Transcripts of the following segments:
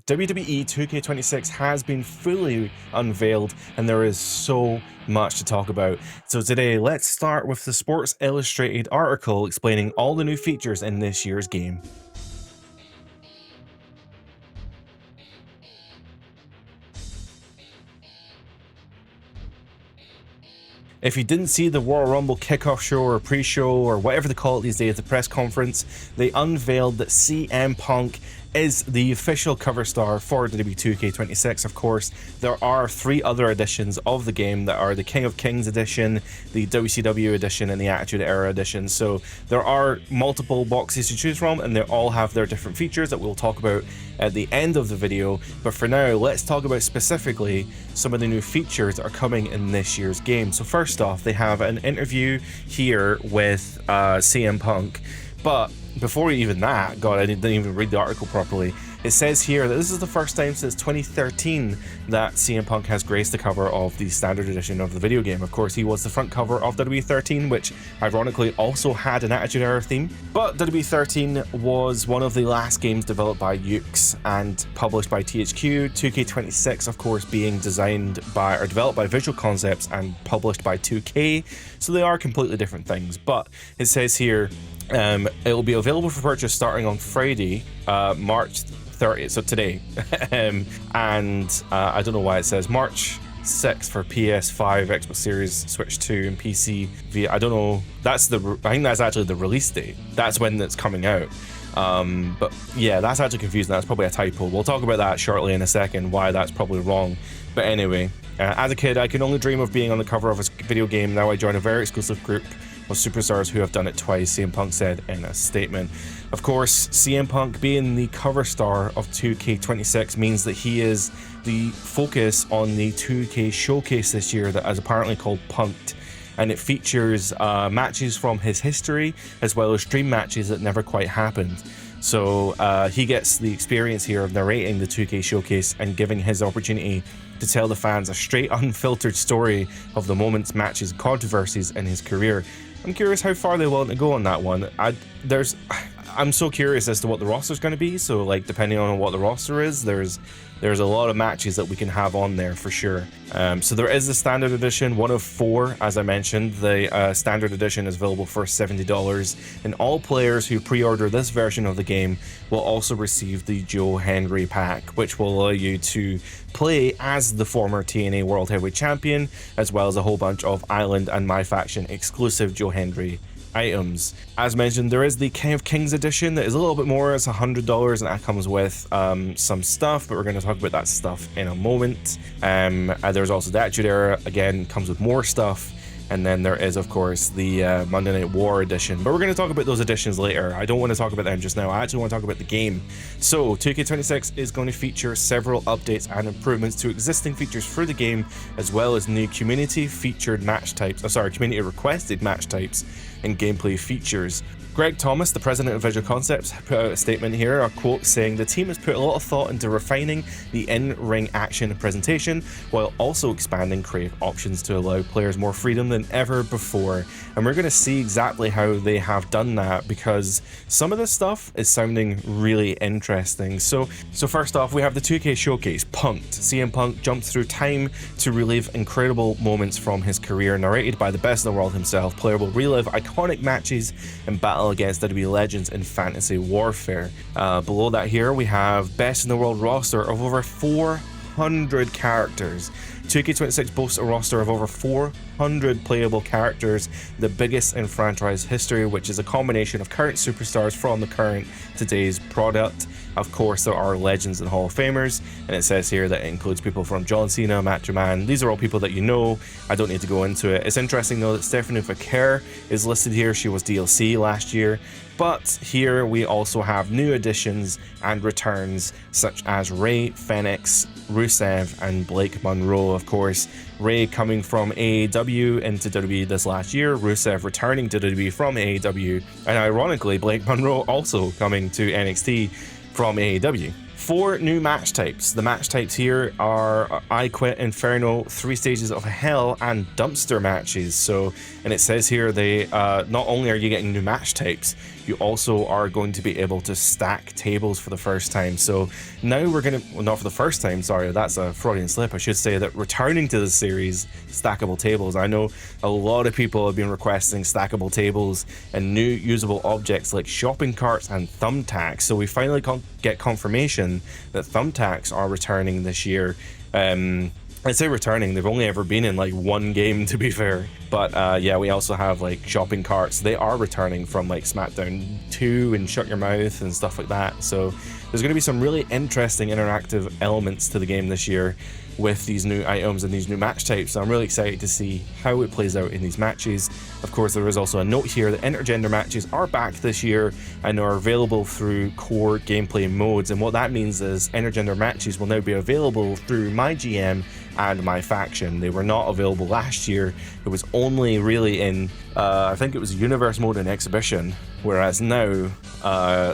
WWE 2K26 has been fully unveiled and there is so much to talk about. So today, let's start with the Sports Illustrated article explaining all the new features in this year's game. If you didn't see the Royal Rumble kickoff show or pre-show or whatever they call it these days, the press conference, they unveiled that CM Punk is the official cover star for WWE 2K26. Of course, there are 3 other editions of the game that are the King of Kings edition, the WCW edition, and the Attitude Era edition. So there are multiple boxes to choose from, and they all have their different features that we'll talk about at the end of the video. But for now, let's talk about specifically some of the new features that are coming in this year's game. So first off, they have an interview here with CM Punk, but before even that, God, I didn't even read the article properly. It says here that this is the first time since 2013 that CM Punk has graced the cover of the standard edition of the video game. Of course, he was the front cover of WWE 13, which ironically also had an Attitude Era theme. But WWE 13 was one of the last games developed by Yuke's and published by THQ. 2K26, of course, being designed by or developed by Visual Concepts and published by 2K. So they are completely different things. But it says here, it will be available for purchase starting on Friday, March 30th, so today. And I don't know why it says March 6th for PS5, Xbox Series, Switch 2, and PC. I don't know. I think that's actually the release date. That's when it's coming out. But yeah, that's actually confusing. That's probably a typo. We'll talk about that shortly in a second, why that's probably wrong. But anyway, as a kid, I can only dream of being on the cover of a video game. Now I join a very exclusive group of superstars who have done it twice, CM Punk said in a statement. Of course, CM Punk being the cover star of 2K26 means that he is the focus on the 2K showcase this year that is apparently called Punked, and it features matches from his history as well as dream matches that never quite happened. So he gets the experience here of narrating the 2K showcase and giving his opportunity to tell the fans a straight, unfiltered story of the moments, matches, controversies in his career. I'm curious how far they're willing to go on that one. I'm so curious as to what the roster's going to be. So, like, depending on what the roster is, there's a lot of matches that we can have on there for sure. So there is the standard edition, one of 4, as I mentioned. The standard edition is available for $70, and all players who pre-order this version of the game will also receive the Joe Hendry pack, which will allow you to play as the former TNA World Heavyweight Champion, as well as a whole bunch of Island and MyFaction exclusive Joe Hendry items. As mentioned, there is the King of Kings edition that is a little bit more. It's $100, and that comes with some stuff, but we're going to talk about that stuff in a moment. There's also the Attitude Era, again, comes with more stuff. And then there is, of course, the Monday Night War edition. But we're going to talk about those editions later. I don't want to talk about them just now. I actually want to talk about the game. So 2K26 is going to feature several updates and improvements to existing features for the game, as well as new community requested match types and gameplay features. Greg Thomas, the president of Visual Concepts, put out a statement here, a quote saying, "The team has put a lot of thought into refining the in-ring action and presentation, while also expanding creative options to allow players more freedom than ever before." And we're going to see exactly how they have done that, because some of this stuff is sounding really interesting. So first off, we have the 2K showcase, Punked. CM Punk jumped through time to relive incredible moments from his career, narrated by the best in the world himself. Player will relive iconic matches and battle against WWE legends in fantasy warfare. Below that here, we have best in the world roster of over 400 characters. 2K26 boasts a roster of over 400 playable characters, the biggest in franchise history, which is a combination of current superstars from the today's product. Of course, there are legends and Hall of Famers, and it says here that it includes people from John Cena, Macho Man. These are all people that you know. I don't need to go into it. It's interesting though that Stephanie Vaquer is listed here. She was DLC last year. But here we also have new additions and returns such as Rey Fenix, Rusev, and Blake Monroe. Of course, Rey coming from AEW into WWE this last year, Rusev returning to WWE from AEW, and ironically, Blake Monroe also coming to NXT from AEW. 4 new match types. The match types here are I Quit, Inferno, 3 Stages of Hell, and Dumpster matches. So, and it says here they not only are you getting new match types, you also are going to be able to stack tables for the first time. So now we're going to, well, not for the first time, sorry, that's a Freudian slip. I should say that returning to the series, stackable tables. I know a lot of people have been requesting stackable tables and new usable objects like shopping carts and thumbtacks. So we finally get confirmation that thumbtacks are returning this year. I'd say returning, they've only ever been in like one game, to be fair. But yeah, we also have like shopping carts. They are returning from like SmackDown 2 and Shut Your Mouth and stuff like that. So there's going to be some really interesting interactive elements to the game this year with these new items and these new match types. So I'm really excited to see how it plays out in these matches. Of course, there is also a note here that intergender matches are back this year and are available through core gameplay modes. And what that means is intergender matches will now be available through MyGM and MyFaction. They were not available last year. It was only really in, I think it was Universe mode and Exhibition, whereas now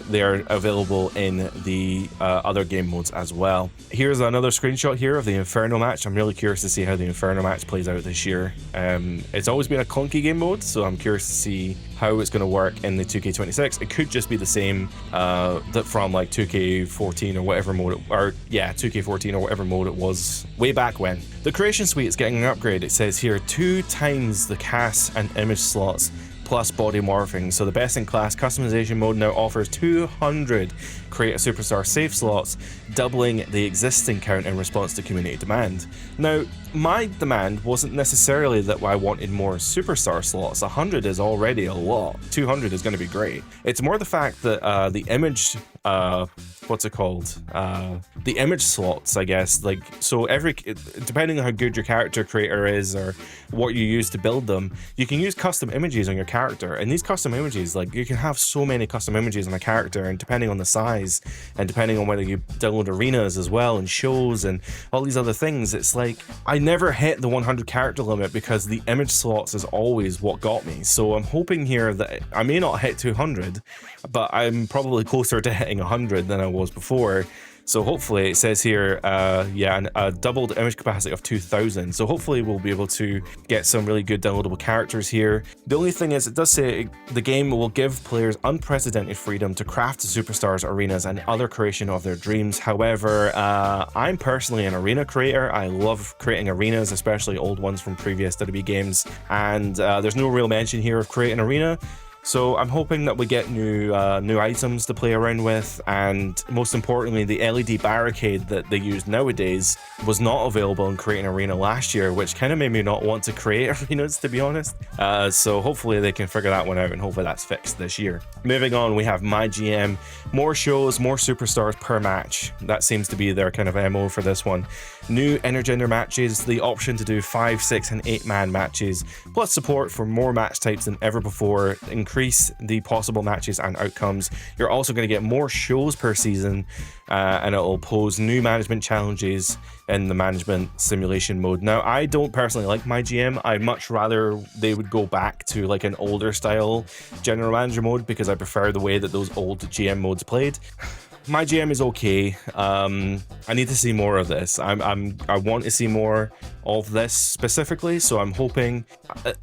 they are available in the other game modes as well. Here's another screenshot here of the Inferno match. I'm really curious to see how the Inferno match plays out this year. It's always been a clunky game mode, so I'm curious to see how it's going to work in the 2K26. It could just be the same that from like 2K14 or whatever mode, 2K14 or whatever mode it was way back when. The Creation Suite is getting an upgrade. It says here 2 times the cast and image slots plus body morphing. So the best in class customization mode now offers 200 Create a Superstar save slots, doubling the existing count in response to community demand. Now, my demand wasn't necessarily that I wanted more Superstar slots. 100 is already a lot. 200 is going to be great. It's more the fact that the image, what's it called? The image slots, I guess. Like, so depending on how good your character creator is or what you use to build them, you can use custom images on your character. And these custom images, like, you can have so many custom images on a character, and depending on the size and depending on whether you download arenas as well and shows and all these other things, it's like I never hit the 100 character limit because the image slots is always what got me. So I'm hoping here that I may not hit 200, but I'm probably closer to hitting 100 than I was before. So hopefully, it says here, a doubled image capacity of 2,000. So hopefully we'll be able to get some really good downloadable characters here. The only thing is, it does say the game will give players unprecedented freedom to craft superstars, arenas, and other creation of their dreams. However, I'm personally an arena creator. I love creating arenas, especially old ones from previous WWE games. And there's no real mention here of creating arena. So I'm hoping that we get new items to play around with, and most importantly, the LED barricade that they use nowadays was not available in Creating Arena last year, which kind of made me not want to create arenas, to be honest. So hopefully they can figure that one out, and hopefully that's fixed this year. Moving on, we have MyGM. More shows, more superstars per match. That seems to be their kind of MO for this one. New intergender matches, the option to do 5, 6, and 8-man matches, plus support for more match types than ever before, increase the possible matches and outcomes. You're also going to get more shows per season, and it'll pose new management challenges in the management simulation mode. Now, I don't personally like MyGM. I'd much rather they would go back to like an older style general manager mode, because I prefer the way that those old GM modes played. MyGM is okay. I need to see more of this. I want to see more of this specifically, so I'm hoping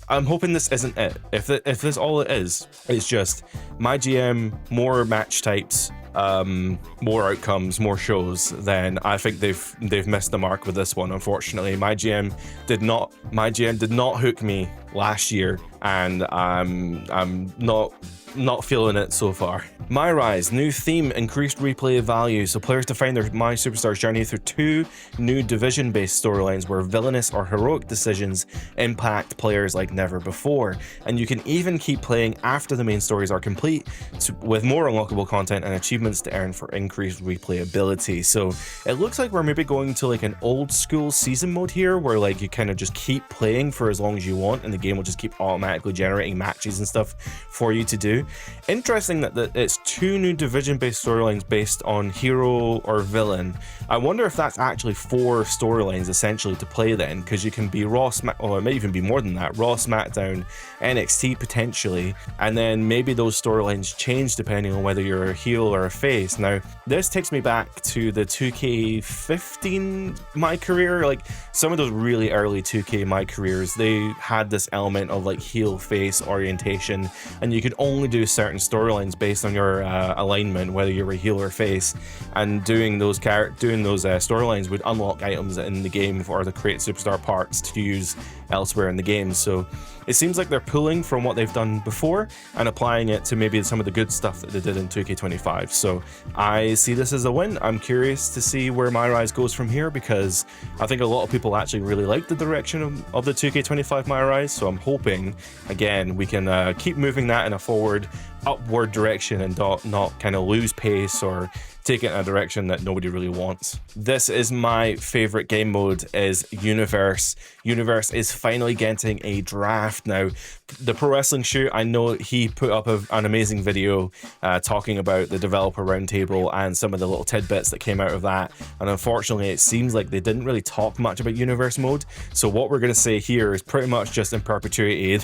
this isn't it. If this all it is just MyGM, more match types, more outcomes, more shows, then I think they've missed the mark with this one. Unfortunately, MyGM did not hook me last year, and I'm not feeling it so far. My Rise, new theme, increased replay value, so players define their My Superstars journey through 2 new division-based storylines where villainous or heroic decisions impact players like never before. And you can even keep playing after the main stories are complete, with more unlockable content and achievements to earn for increased replayability. So it looks like we're maybe going to like an old school season mode here, where like you kind of just keep playing for as long as you want, and the game will just keep automatically generating matches and stuff for you to do. Interesting that it's 2 new division-based storylines based on hero or villain. I wonder if that's actually 4 storylines essentially to play then, because you can be Raw, or it may even be more than that, Raw, SmackDown, NXT potentially, and then maybe those storylines change depending on whether you're a heel or a face. Now, this takes me back to the 2K15 My Career, like some of those really early 2K My Careers, they had this element of like heel face orientation, and you could only do certain storylines based on your alignment, whether you were heel or face, and doing those storylines would unlock items in the game or the create superstar parts to use elsewhere in the game. So it seems like they're pulling from what they've done before and applying it to maybe some of the good stuff that they did in 2K25. So I see this as a win. I'm curious to see where MyRise goes from here, because I think a lot of people actually really like the direction of the 2K25 MyRise. So I'm hoping, again, we can keep moving that in a upward direction and not kind of lose pace or take it in a direction that nobody really wants. This is my favorite game mode, is Universe. Universe is finally getting a draft now. The Pro Wrestling Shoot, I know he put up an amazing video talking about the developer roundtable and some of the little tidbits that came out of that, and unfortunately it seems like they didn't really talk much about Universe mode. So what we're going to say here is pretty much just in perpetuity.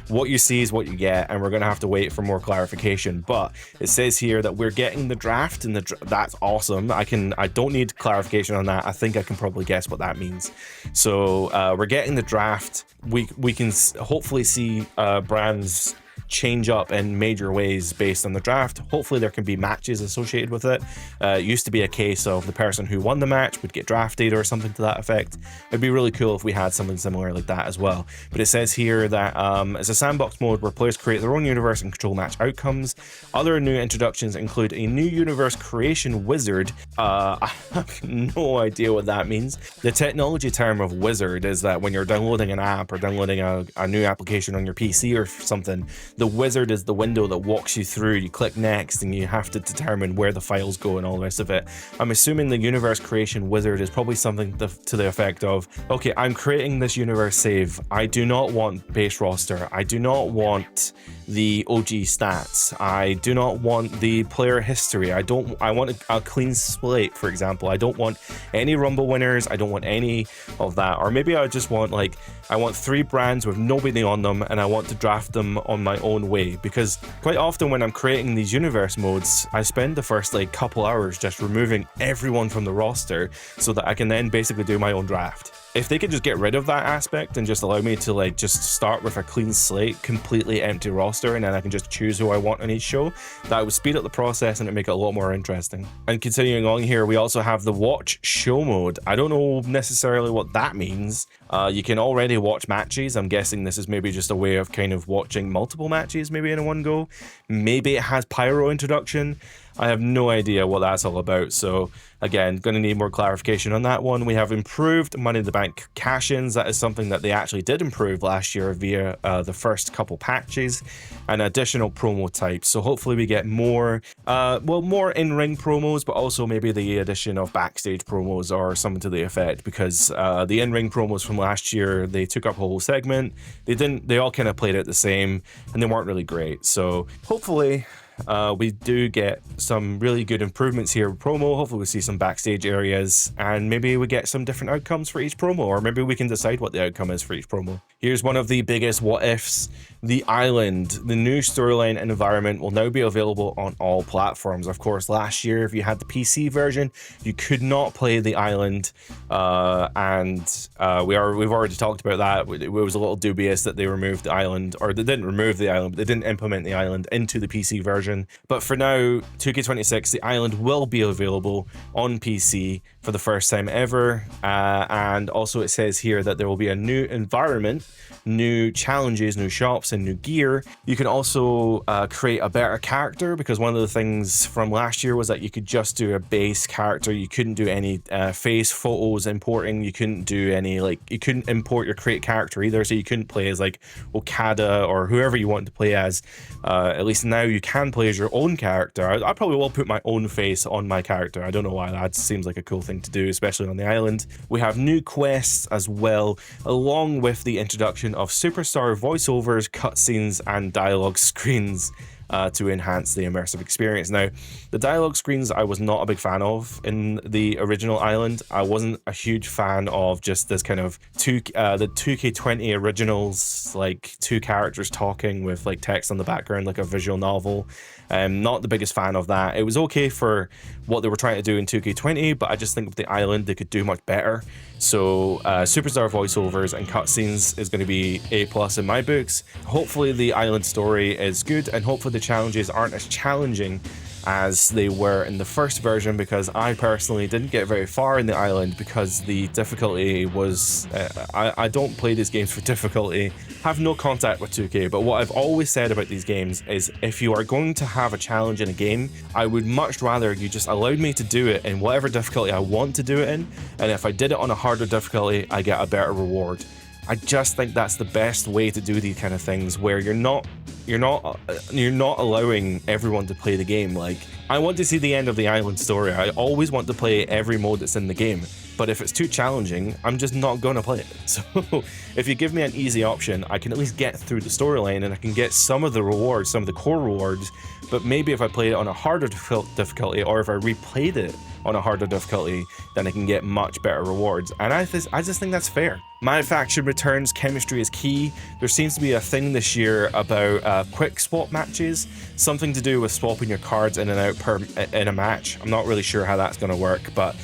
What you see is what you get, and we're going to have to wait for more clarification. But it says here that we're getting the draft, and that's awesome. I don't need clarification on that. I think I can probably guess what that means. So we're getting the draft. We can hopefully see brands change up in major ways based on the draft. Hopefully there can be matches associated with it. It used to be a case of the person who won the match would get drafted or something to that effect. It'd be really cool if we had something similar like that as well. But it says here that it's a sandbox mode where players create their own universe and control match outcomes. Other new introductions include a new universe creation wizard. I have no idea what that means. The technology term of wizard is that when you're downloading an app or downloading a new application on your PC or something, the wizard is the window that walks you through. You click next and you have to determine where the files go and all the rest of it. I'm assuming the universe creation wizard is probably something to the effect of, okay, I'm creating this universe save. I do not want base roster. I do not want the OG stats. I do not want the player history. I want a clean slate, for example. I don't want any Rumble winners. I don't want any of that. Or maybe I just want, like, I want 3 brands with nobody on them, and I want to draft them on my own way. Because quite often when I'm creating these universe modes, I spend the first like couple hours just removing everyone from the roster so that I can then basically do my own draft. If they could just get rid of that aspect and just allow me to like just start with a clean slate, completely empty roster, and then I can just choose who I want on each show, that would speed up the process and it'd make it a lot more interesting. And continuing on here, we also have the watch show mode. I don't know necessarily what that means. You can already watch matches. I'm guessing this is maybe just a way of kind of watching multiple matches maybe in one go. Maybe it has pyro introduction. I have no idea what that's all about. So again, going to need more clarification on that one. We have improved Money in the Bank cash-ins. That is something that they actually did improve last year via the first couple patches and additional promo types. So hopefully we get more, more in-ring promos, but also maybe the addition of backstage promos or something to the effect, because the in-ring promos from last year, they took up a whole segment. They all kind of played it the same and they weren't really great. So hopefully we do get some really good improvements here with promo. Hopefully we see some backstage areas, and maybe we get some different outcomes for each promo, or maybe we can decide what the outcome is for each promo. Here's one of the biggest what ifs. The Island, the new storyline environment, will now be available on all platforms. Of course, last year, if you had the PC version, you could not play the Island, and we've already talked about that. It was a little dubious that they removed the Island, or they didn't remove the Island, but they didn't implement the Island into the PC version. But for now, 2K26, the Island will be available on PC for the first time ever, and also it says here that there will be a new environment, new challenges, new shops, and new gear. You can also create a better character, because one of the things from last year was that you could just do a base character. You couldn't do any face photos importing. You couldn't do any, like, you couldn't import your create character either, so you couldn't play as like Okada or whoever you want to play as. At least now you can play as your own character. I probably will put my own face on my character. I don't know why. That seems like a cool thing to do, especially on the Island. We have new quests as well, along with the introduction of superstar voiceovers, cutscenes, and dialogue screens. to enhance the immersive experience. Now, the dialogue screens I was not a big fan of in the original Island. I wasn't a huge fan of just this kind of the 2K20 originals, like two characters talking with like text on the background, like a visual novel. Not the biggest fan of that. It was okay for what they were trying to do in 2K20, but I just think with the Island they could do much better. So Superstar voiceovers and cutscenes is going to be A+ in my books. Hopefully the Island story is good, and hopefully the challenges aren't as challenging as they were in the first version, because I personally didn't get very far in the Island because the difficulty was I don't play these games for difficulty, have no contact with 2K, but what I've always said about these games is if you are going to have a challenge in a game, I would much rather you just allowed me to do it in whatever difficulty I want to do it in, and if I did it on a harder difficulty, I get a better reward. I just think that's the best way to do these kind of things, where you're not allowing everyone to play the game. Like, I want to see the end of the Island story. I always want to play every mode that's in the game, but if it's too challenging, I'm just not going to play it. So if you give me an easy option, I can at least get through the storyline and I can get some of the rewards, some of the core rewards. But maybe if I played it on a harder difficulty, or if I replayed it on a harder difficulty, then I can get much better rewards. And I just think that's fair. MyFaction returns. Chemistry is key. There seems to be a thing this year about quick swap matches, something to do with swapping your cards in and out in a match. I'm not really sure how that's going to work, but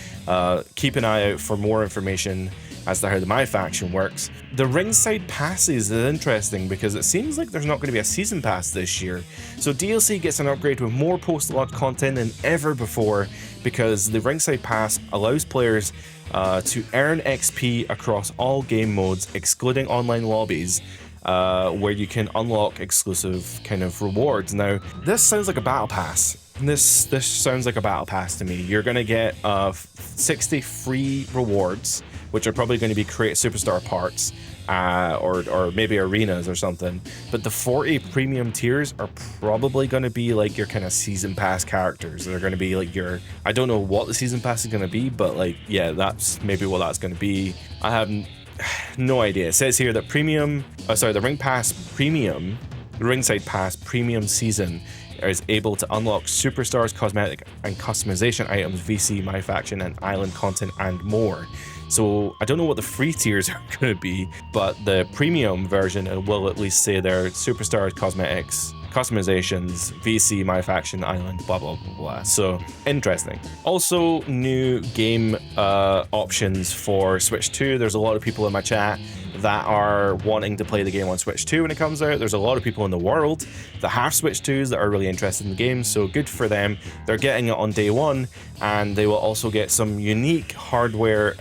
keep an eye out for more information as to how the MyFaction works. The ringside passes is interesting because it seems like there's not going to be a season pass this year. So DLC gets an upgrade with more post-launch content than ever before, because the ringside pass allows players to earn XP across all game modes, excluding online lobbies, where you can unlock exclusive kind of rewards. Now, this sounds like a battle pass. This sounds like a battle pass to me. You're going to get 60 free rewards, which are probably going to be create superstar parts, or maybe arenas or something. But the 40 premium tiers are probably going to be like your kind of season pass characters. They're going to be like your, I don't know what the season pass is going to be, but like, yeah, that's maybe what that's going to be. I have no idea. It says here that the ring pass premium, the ringside pass premium season is able to unlock superstars, cosmetic and customization items, VC, MyFaction, and island content, and more. So I don't know what the free tiers are going to be, but the premium version will at least say they're superstars, cosmetics, customizations, VC, MyFaction, island, blah blah blah blah. So interesting. Also, new game options for Switch 2. There's a lot of people in my chat that are wanting to play the game on Switch 2 when it comes out. There's a lot of people in the world that have Switch 2s that are really interested in the game, so good for them. They're getting it on day one, and they will also get some unique hardware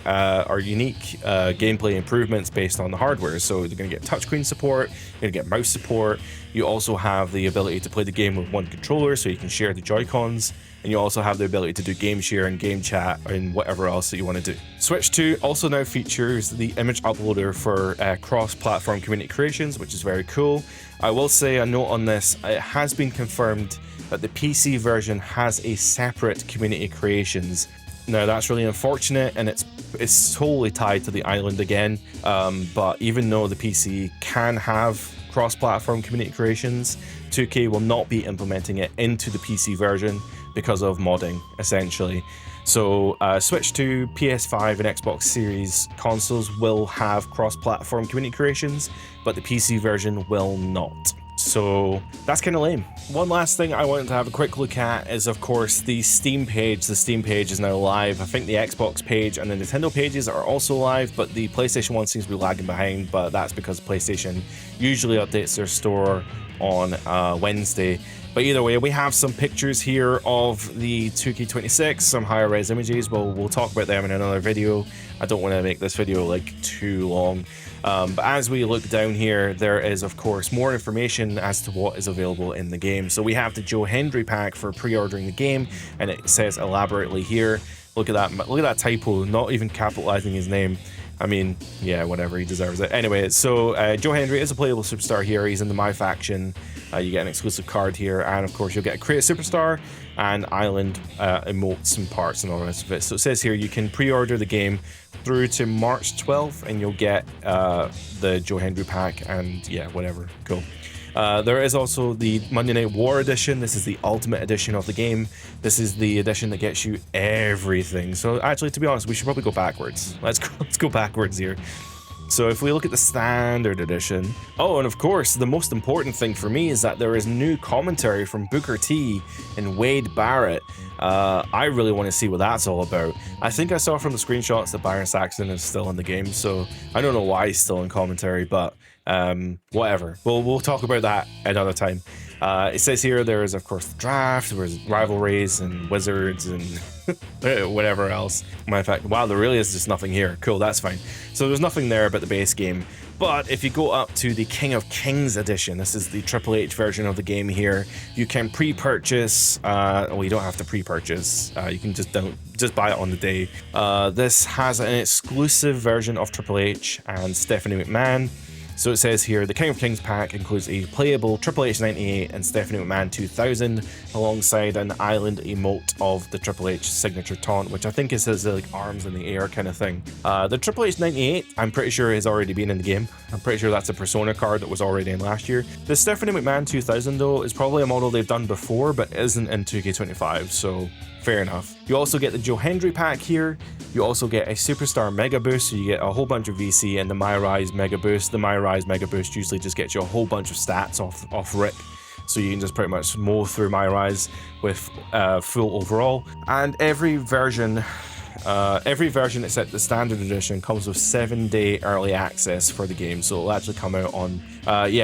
or unique gameplay improvements based on the hardware. So they're going to get touchscreen support, you're going to get mouse support. You also have the ability to play the game with one controller, so you can share the Joy-Cons, and you also have the ability to do game share and game chat and whatever else that you want to do. Switch 2 also now features the image uploader for cross-platform community creations, which is very cool. I will say a note on this: it has been confirmed that the PC version has a separate community creations. Now that's really unfortunate, and it's solely tied to the island again, but even though the PC can have cross-platform community creations, 2K will not be implementing it into the PC version because of modding, essentially. So Switch 2, PS5 and Xbox Series consoles will have cross-platform community creations, but the PC version will not. So that's kind of lame. One last thing I wanted to have a quick look at is, of course, the Steam page. The Steam page is now live. I think the Xbox page and the Nintendo pages are also live, but the PlayStation one seems to be lagging behind, but that's because PlayStation usually updates their store on Wednesday. But either way, we have some pictures here of the 2K26, some higher res images. Well, we'll talk about them in another video. I don't want to make this video like too long. But as we look down here, there is of course more information as to what is available in the game. So we have the Joe Hendry pack for pre-ordering the game, and it says elaborately here. Look at that typo, not even capitalizing his name. I mean, yeah, whatever, he deserves it. Anyway, so Joe Hendry is a playable superstar here. He's in the MyFaction. You get an exclusive card here, and of course you'll get a Create a Superstar and Island emotes and parts and all the rest of it. So it says here you can pre-order the game through to March 12th, and you'll get the Joe Hendry pack, and yeah, whatever, cool. There is also the Monday Night War edition. This is the ultimate edition of the game. This is the edition that gets you everything. So actually, to be honest, we should probably go backwards. Let's go backwards here. So if we look at the standard edition, oh, and of course, the most important thing for me is that there is new commentary from Booker T and Wade Barrett. I really want to see what that's all about. I think I saw from the screenshots that Byron Saxton is still in the game, so I don't know why he's still in commentary, but whatever. We'll talk about that another time. It says here there is, of course, the draft, there's rivalries and wizards and whatever else. MyFaction. Wow, there really is just nothing here. Cool, that's fine. So there's nothing there about the base game. But if you go up to the King of Kings edition, this is the Triple H version of the game here. You can pre-purchase. Well, you don't have to pre-purchase. You can just buy it on the day. This has an exclusive version of Triple H and Stephanie McMahon. So it says here, the King of Kings pack includes a playable Triple H 98 and Stephanie McMahon 2000, alongside an island emote of the Triple H signature taunt, which I think is his like arms in the air kind of thing. The Triple H 98, I'm pretty sure has already been in the game. I'm pretty sure that's a Persona card that was already in last year. The Stephanie McMahon 2000 though is probably a model they've done before, but isn't in 2K25, so fair enough. You also get the Joe Hendry pack here. You also get a Superstar Mega Boost, so you get a whole bunch of VC and the My Rise Mega Boost. The My Rise Mega Boost usually just gets you a whole bunch of stats off rip, so you can just pretty much mow through My Rise with full overall. And every version except the standard edition comes with 7-day early access for the game, so it'll actually come out on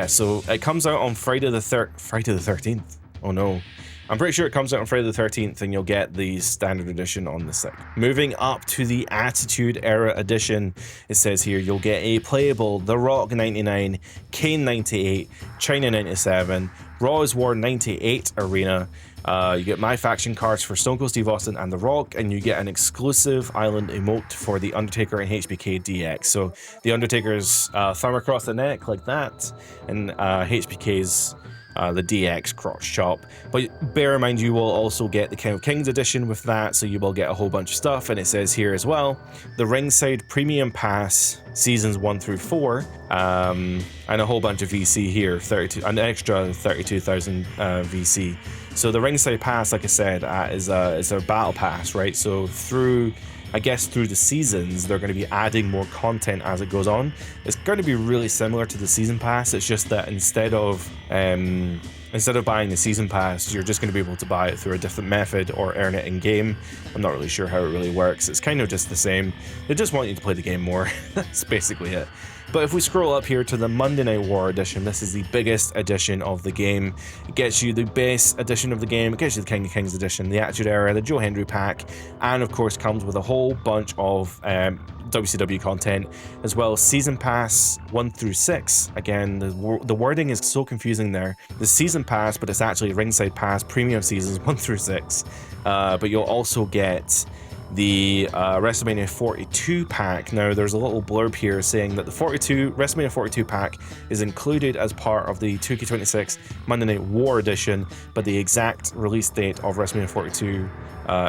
so it comes out on Friday the 13th. Oh no. I'm pretty sure it comes out on Friday the 13th, and you'll get the standard edition on the 6th. Moving up to the Attitude Era edition, it says here you'll get a playable The Rock 99, Kane 98, China 97, Raw is War 98 Arena. You get MyFaction cards for Stone Cold Steve Austin and The Rock, and you get an exclusive island emote for The Undertaker and HBK DX. So The Undertaker's thumb across the neck like that, and HBK's the DX crotch chop. But bear in mind, you will also get the King of Kings edition with that, so you will get a whole bunch of stuff. And it says here as well, the Ringside Premium Pass seasons 1 through 4, and a whole bunch of VC here, an extra 32,000 VC. So the Ringside Pass, like I said, is a battle pass, right? So through the seasons, they're going to be adding more content as it goes on. It's going to be really similar to the season pass. It's just that instead of buying the season pass, you're just going to be able to buy it through a different method or earn it in game. I'm not really sure how it really works. It's kind of just the same. They just want you to play the game more. That's basically it. But if we scroll up here to the Monday Night War edition, this is the biggest edition of the game. It gets you the base edition of the game, it gets you the King of Kings edition, the Attitude Era, the Joe Hendry pack, and of course comes with a whole bunch of WCW content, as well as Season Pass 1 through 6. Again, the wording is so confusing there. The Season Pass, but it's actually Ringside Pass Premium Seasons 1 through 6. But you'll also get the WrestleMania 42 pack. Now, there's a little blurb here saying that the WrestleMania 42 pack is included as part of the 2K26 Monday Night War edition, but the exact release date of WrestleMania 42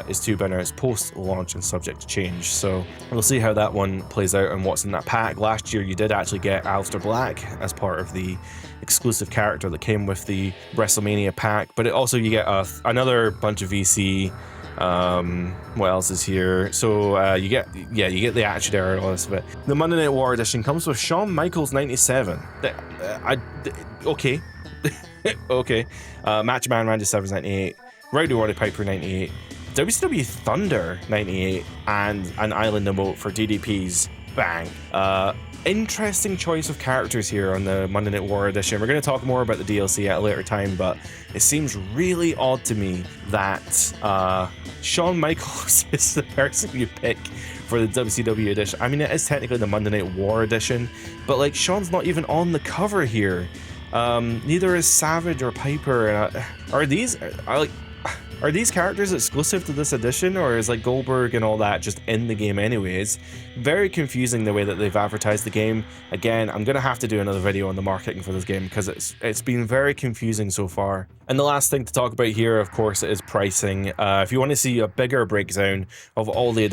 is to be announced post-launch and subject to change. So we'll see how that one plays out and what's in that pack. Last year, you did actually get Aleister Black as part of the exclusive character that came with the WrestleMania pack, but you get another bunch of VC. What else is here? So you get the Attitude Era, all this of it. The Monday Night War edition comes with Shawn Michaels 97. Okay. Okay. Macho Man Randy Savage 98, Rowdy Roddy Piper 98, WCW Thunder 98, and an island emote for DDP's bang. Interesting choice of characters here on the Monday Night War edition. We're going to talk more about the DLC at a later time, but it seems really odd to me that Shawn Michaels is the person you pick for the WCW edition. I mean, it is technically the Monday Night War edition, but like Shawn's not even on the cover here. Neither is Savage or Piper. Are these characters exclusive to this edition, or is like Goldberg and all that just in the game anyways? Very confusing the way that they've advertised the game. Again, I'm gonna have to do another video on the marketing for this game because it's been very confusing so far. And the last thing to talk about here, of course, is pricing. If you want to see a bigger breakdown of all the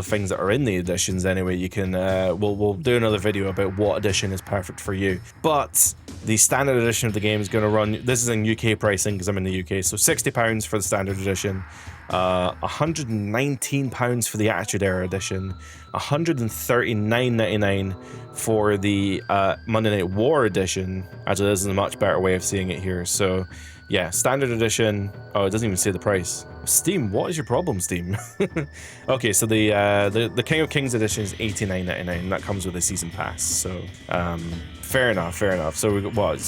things that are in the editions, anyway, you can we'll do another video about what edition is perfect for you. But The standard edition of the game is going to run, this is in UK pricing because I'm in the UK, so £60 for the standard edition, £119 for the Attitude Era edition, $139.99 for the Monday Night War edition. Actually, this is a much better way of seeing it here. So yeah, standard edition. Oh, it doesn't even say the price. Steam, what is your problem, Steam? Okay, so the King of Kings edition is $89.99. That comes with a season pass. So fair enough, fair enough. So we got,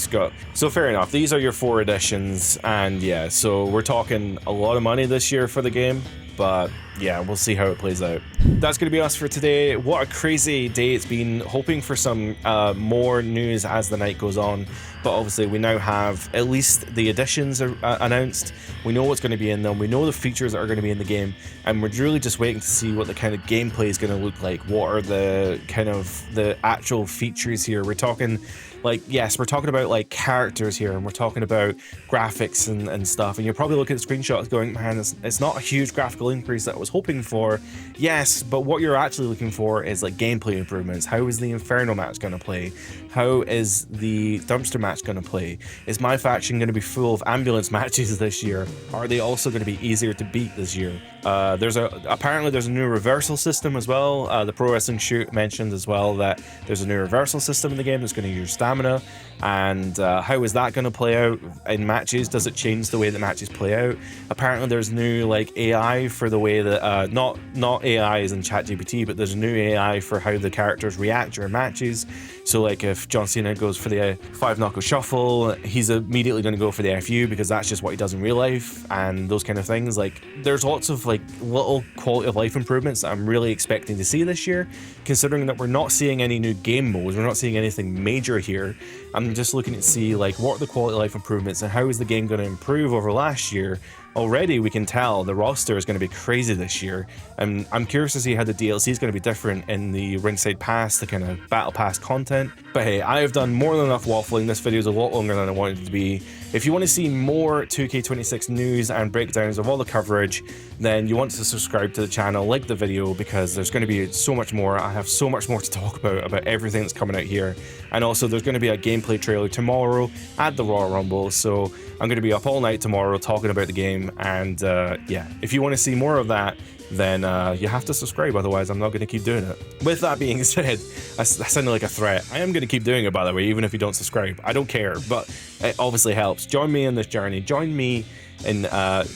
so fair enough. These are your 4 editions, and yeah, so we're talking a lot of money this year for the game. But yeah, we'll see how it plays out. That's going to be us for today. What a crazy day it's been. Hoping for some more news as the night goes on. But obviously we now have at least the additions are announced. We know what's going to be in them. We know the features that are going to be in the game. And we're really just waiting to see what the kind of gameplay is going to look like. What are the kind of the actual features here? We're talking like, yes, we're talking about like characters here, and we're talking about graphics and stuff. And you're probably looking at screenshots going, man, it's not a huge graphical increase that I was hoping for. Yes, but what you're actually looking for is like gameplay improvements. How is the Inferno match going to play? How is the dumpster match going to play? Is MyFaction going to be full of ambulance matches this year? Are they also going to be easier to beat this year? Apparently there's a new reversal system as well. The Pro Wrestling Shoot mentioned as well that there's a new reversal system in the game that's going to use stamina. And how is that going to play out in matches? Does it change the way that matches play out? Apparently there's new like AI for the way that not AI as in ChatGPT, but there's a new AI for how the characters react during matches. So like if John Cena goes for the 5-knuckle shuffle, he's immediately going to go for the FU because that's just what he does in real life, and those kind of things. Like there's lots of like little quality of life improvements that I'm really expecting to see this year, considering that we're not seeing any new game modes, we're not seeing anything major here. I'm just looking to see like what are the quality of life improvements and how is the game going to improve over last year. Already we can tell the roster is going to be crazy this year, and I'm curious to see how the DLC is going to be different in the Ringside Pass, the kind of Battle Pass content. But hey, I have done more than enough waffling. This video is a lot longer than I wanted it to be. If you want to see more 2K26 news and breakdowns of all the coverage, then you want to subscribe to the channel, like the video, because there's going to be so much more. I have so much more to talk about everything that's coming out here. And also there's going to be a gameplay trailer tomorrow at the Royal Rumble, so I'm going to be up all night tomorrow talking about the game. And yeah, if you want to see more of that, then you have to subscribe, otherwise I'm not going to keep doing it. With that being said, that sounded like a threat. I am going to keep doing it, by the way, even if you don't subscribe. I don't care, but it obviously helps. Join me in this journey. Join me in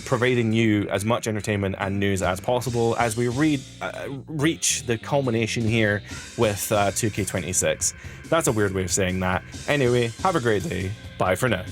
providing you as much entertainment and news as possible as we reach the culmination here with 2K26. That's a weird way of saying that. Anyway, have a great day. Bye for now.